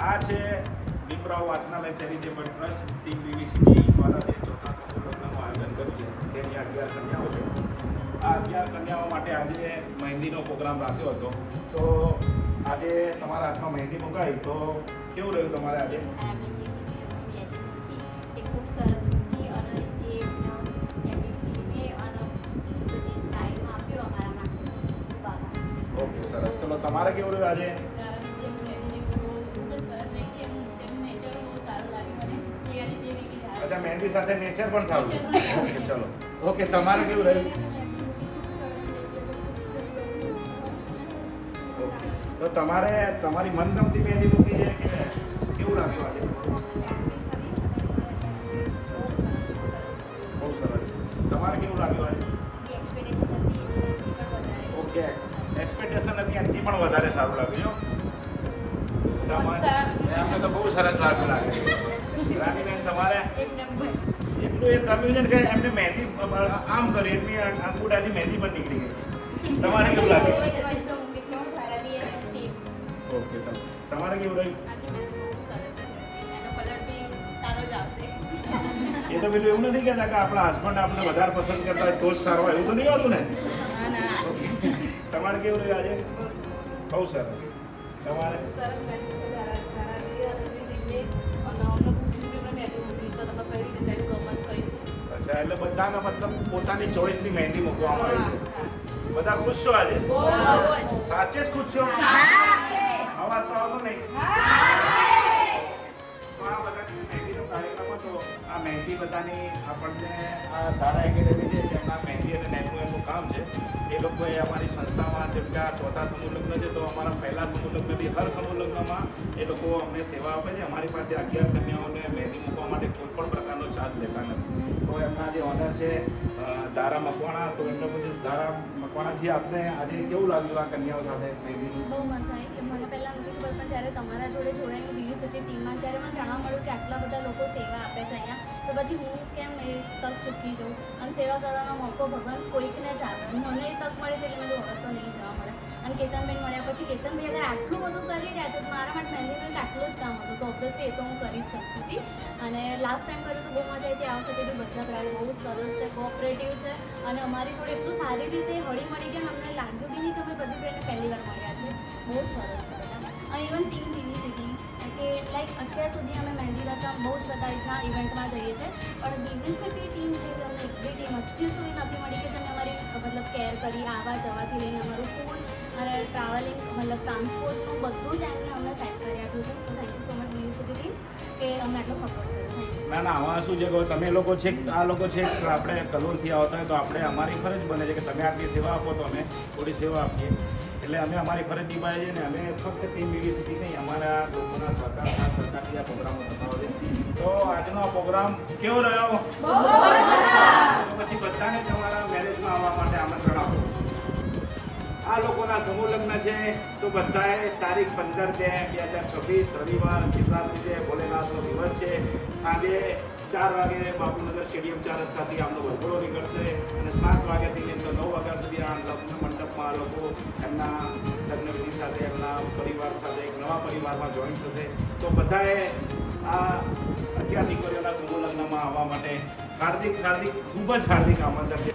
આ છે દીપરાઓ વાચનાલય charitable trust team બીવીસીટી દ્વારા જે ચોથા સમૂહ લગ્નનું આયોજન કર્યું છે તેની 11 કન્યાઓ છે. આ 11 કન્યાઓ માટે આજે મહેંદીનો પ્રોગ્રામ રાખ્યો હતો. તો આજે તમારા હાથમાં મહેંદી મુકાઈ તો કેવું રહ્યું તમારે આજે? ખૂબ સરસ મૂકી અને જે ટીમે અને ટાઈમ આપ્યો અમારા માટે. ઓકે, સરસ. ચલો, તમારે કેવું રહ્યું આજે? અચ્છા, મહેંદી સાથે નેચર પણ સારું છે. ઓકે, ચલો. ઓકે, તમારે કેવું રહ્યું? ઓકે, તો તમારે તમારી મનગમતી મહેંદી મૂકી છે કે કેવું લાગ્યું આજે? બહુ સરસ. તમારે કેવું લાગ્યું આજે? ઓકે, એક્સપેક્ટેશન હતી એનાથી પણ વધારે સારું લાગ્યું. અમને તો બહુ સરસ લાગે. રાનીબેન, તમારે એટલું એ ગમ્યું છે ને કે એમને મહેંદી આમ કરી એમની અંગૂઠાની મહેંદી પણ નીકળી ગઈ. તમારે કેવું લાગે? ઓકે, ચાલો. તમારે કેવું રહ્યું? એ તો પેલું એવું નથી કહેતા કે આપણા હસબન્ડ આપણે વધારે પસંદ કરતા હોય તો જ સારો હોય, એવું તો નહીં હોતું ને? તમારે કેવું રહ્યું આજે? બહુ સરસ. તમારે? અચ્છા, એટલે બધાને મતલબ પોતાની ચોઈસની મહેંદી મૂકવામાં આવી છે. બધા ખુશ છો આજે? સાચે જ ખુશ છો? અવાજ તો આવતો નહીં. આ બધા મહેંદીનો કાર્યક્રમ હતો. આ મહેંદી બધાની આપણને આ ધારા એકેડેમી છે જેમના મહેંદી અને નેટનું કામ છે. એ લોકોએ અમારી સંસ્થામાં જેમ કે આ ચોથા સમૂહ લગ્ન છે તો અમારા પહેલા સમૂહ લગ્નથી હર સમૂહ લગ્નમાં એ લોકો અમને સેવા આપે છે. અમારી પાસે 11 કન્યાઓને મહેંદી મૂકવા માટે કોઈ પણ પ્રકારનો ચાર્જ લેતા નથી. તો એમના જે ઓનર છે ધારા મકવાણા, તો એમને પછી ધારા મકવાણાજી, આપને આજે કેવું લાગ્યું આ કન્યાઓ સાથે મહેંદીનું? બહુ મજા આવી. મને પહેલાં નથી ખબર, પણ જ્યારે તમારા જોડે જોડાઈને બીવીસીટી ટીમમાં ત્યારે મને જાણવા મળ્યું કે આટલા બધા લોકો સેવા આપે છે અહીંયા, તો પછી હું કેમ એ તક ચૂકી જાઉં? અને સેવા કરવાનો મોકો ભગવાન કોઈકને જ આપે. મને એ તક મળી એટલે મેં વખત તો નહીં જવા મળે. અને કેતનભાઈ મળ્યા પછી કેતનભાઈ અગર આટલું બધું કરી રહ્યા છે તો મારા માટે મહેંદીનું આટલું જ કામ હતું, તો ઓબ્વિયસલી એ તો હું કરી જ શકતી હતી. અને લાસ્ટ ટાઈમ કર્યું તો બહુ મજા આવી હતી. આ વખતે બી બધા પ્રાય બહુ જ સરસ છે, કોઓપરેટિવ છે અને અમારી જોડે એટલું સારી રીતે હળી મળી ગયા. અમને લાગ્યું બી નહીં કે અમે બધી ફ્રેન્ડને પહેલી વાર મળ્યા છે. બહુ જ સરસ છે બધા. અને ઇવન ટીમ બીવીસીટી કે લાઈક અત્યાર સુધી અમે મહેંદી રસમ બહુ જ બધા રીતના ઇવેન્ટમાં જઈએ છીએ, પણ બીવીસીટી ટીમ છે કે અમને એક બી ટીમ હજી સુધી નથી મળી કે જેમને અમારી મતલબ કેર કરી, આવવા જવાથી લઈને અમારું ફૂડ અને ટ્રાવેલિંગ મતલબ ટ્રાન્સપોર્ટનું બધું જ એમને અમને સેટ કરી આપ્યું છે. તો thank you so much BVCT team કે અમને આટલો સપોર્ટ કર્યો. ના ના, આમાં શું છે કે તમે લોકો છે, આ લોકો છે, આપણે કલોલથી આવતા હોય તો આપણે અમારી ફરજ બને છે કે તમે આટલી સેવા આપો તો અમે થોડી સેવા આપીએ. એટલે અમે અમારી ફરજ નિભાવીએ છીએ ને અમે ફક્ત ટીમ બીવીસીટી નહીં, અમારા લોકોના સરકારથી આ પ્રોગ્રામો થતા હોય છે. તો આજનો આ પ્રોગ્રામ કેવો રહ્યો? તો પછી બધાને તમારા મેરેજમાં આવવા માટે આમંત્રણ આપો. આ લોકોના સમૂહ લગ્ન છે તો બધાએ તારીખ 15/2/2026 રવિવાર શિવરાત્રી છે, ભોલેનાથનો દિવસ છે. સાંજે 4 વાગે બાપુનગર સ્ટેડિયમ 4 રસ્તાથી આમનો વરઘોડો નીકળશે અને 7 વાગ્યાથી લઈને 9 વાગ્યા સુધી આ લગ્ન મંડપમાં લોકો એમના લગ્નવિધિ સાથે એમના પરિવાર સાથે એક નવા પરિવારમાં જોઈન થશે. તો બધાએ આ 11 દીકરીઓના સમૂહ લગ્નમાં આવવા માટે હાર્દિક ખૂબ જ હાર્દિક આમંત્રણ છે.